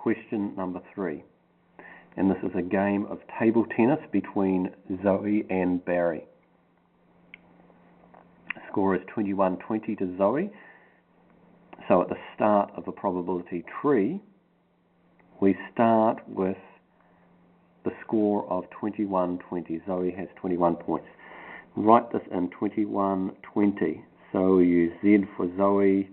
question number 3. And this is a game of table tennis between Zoe and Barry. Score is 21-20 to Zoe. So at the start of a probability tree, we start with the score of 21-20. Zoe has 21 points. Write this in 21-20. So we use Z for Zoe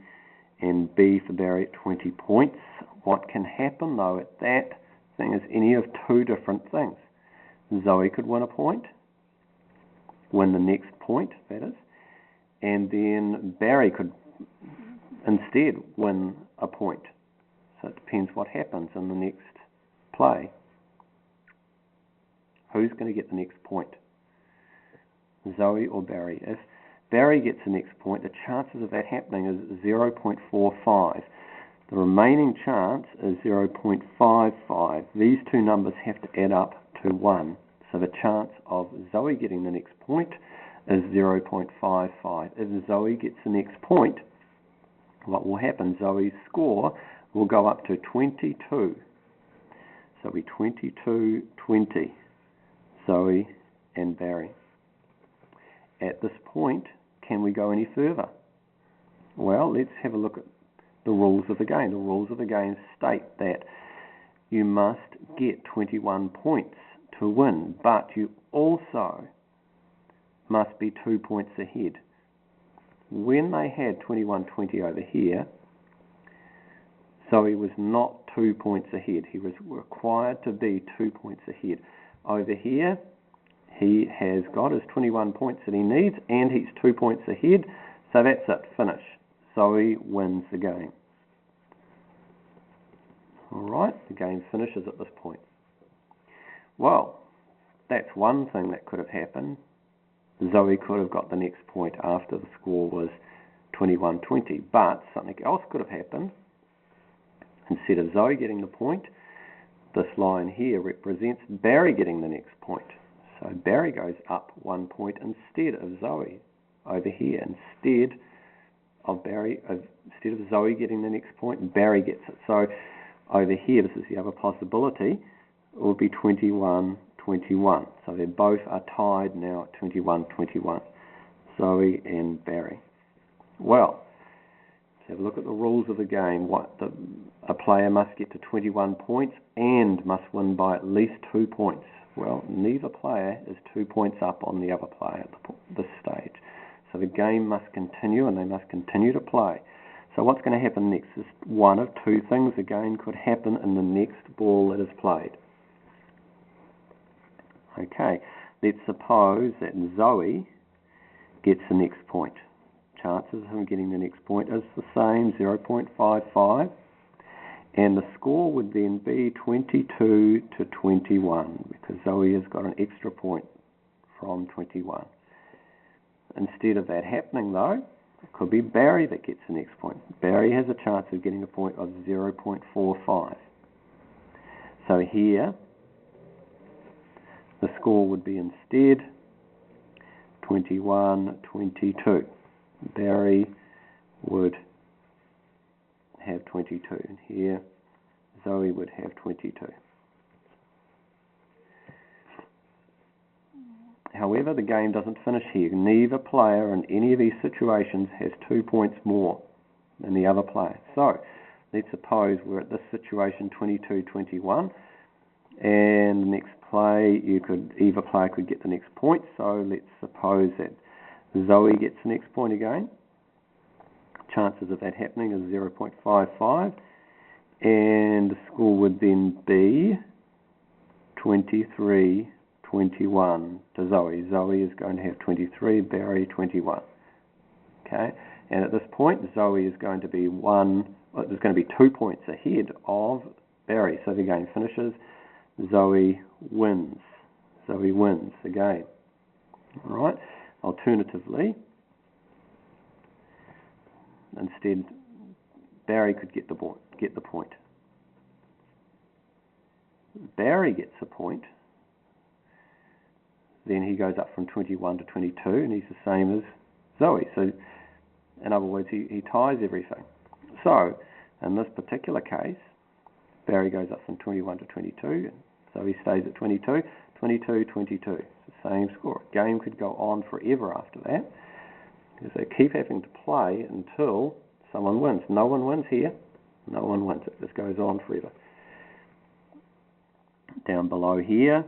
and B for Barry at 20 points. What can happen though at that thing is any of two different things. Zoe could win a point, win the next point, that is, and then Barry could instead win a point. So it depends what happens in the next play. Who's going to get the next point? Zoe or Barry? If Barry gets the next point, the chances of that happening is 0.45. The remaining chance is 0.55. These two numbers have to add up to 1. So the chance of Zoe getting the next point is 0.55. If Zoe gets the next point, what will happen? Zoe's score will go up to 22. So it'll be 22-20, Zoe and Barry. At this point, can we go any further? Well, let's have a look at the rules of the game. The rules of the game state that you must get 21 points to win, but you also must be 2 points ahead. When they had 21-20 over here, Zoe was not 2 points ahead. He was required to be 2 points ahead. Over here, he has got his 21 points that he needs, and he's 2 points ahead, so that's it, finish. Zoe wins the game. Alright, the game finishes at this point. Well, that's one thing that could have happened. Zoe could have got the next point after the score was 21-20, but something else could have happened. Instead of Zoe getting the point, this line here represents Barry getting the next point. So Barry goes up 1 point instead of Zoe over here. Instead of Zoe getting the next point, Barry gets it. So over here, this is the other possibility, it will be 21-21. So they both are tied now at 21-21, Zoe and Barry. Well, let's have a look at the rules of the game. A player must get to 21 points and must win by at least 2 points. Well, neither player is 2 points up on the other player at this stage. So the game must continue and they must continue to play. So what's going to happen next is one of two things again could happen in the next ball that is played. Okay, let's suppose that Zoe gets the next point. Chances of him getting the next point is the same, 0.55. And the score would then be 22-21 because Zoe has got an extra point from 21. Instead of that happening though, it could be Barry that gets the next point. Barry has a chance of getting a point of 0.45. So here, the score would be instead 21-22. Barry would have 22, and here Zoe would have 22. However, the game doesn't finish here. Neither player in any of these situations has 2 points more than the other player. So, let's suppose we're at this situation 22-21, and the next play, either player could get the next point. So let's suppose that Zoe gets the next point again. Chances of that happening is 0.55, and the score would then be 23-21 to Zoe. Zoe is going to have 23, Barry 21. Okay, and at this point, Zoe is going to be 2 points ahead of Barry. So the game finishes. Zoe wins. Zoe wins the game. All right. Alternatively, instead, Barry could get the point. Barry gets a point. Then he goes up from 21 to 22, and he's the same as Zoe. So, in other words, he ties everything. So, in this particular case, Barry goes up from 21 to 22, so he stays at 22. 22, 22. It's the same score. A game could go on forever after that, because they keep having to play until someone wins. No one wins here. No one wins. It just goes on forever. Down below here,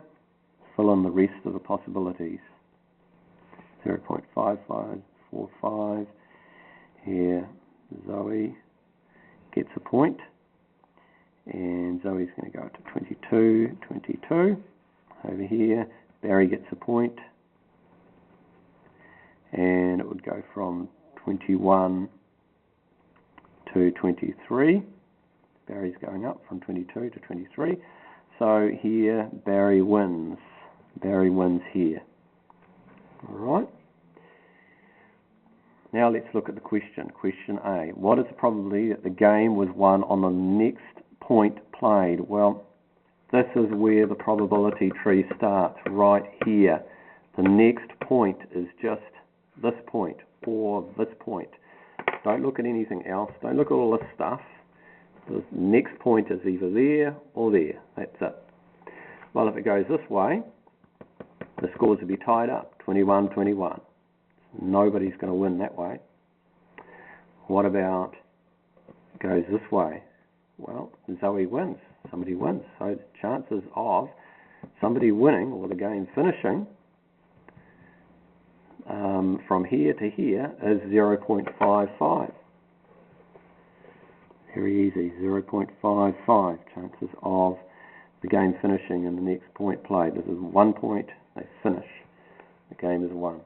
fill in the rest of the possibilities. 0.5545. Here, Zoe gets a point. And Zoe's going to go up to 22, 22. Over here, Barry gets a point. And it would go from 21 to 23. Barry's going up from 22 to 23. So here, Barry wins. Barry wins here. Alright. Now let's look at the question. Question A. What is the probability that the game was won on the next point played? Well, this is where the probability tree starts, right here. The next point is just this point or this point. Don't look at anything else. Don't look at all this stuff. The next point is either there or there. That's it. Well, if it goes this way, the scores will be tied up, 21-21. Nobody's going to win that way. What about it goes this way? Well, Zoe wins. Somebody wins. So the chances of somebody winning or the game finishing from here to here is 0.55. Very easy, 0.55 chances of the game finishing in the next point played. This is 1 point, they finish. The game is won.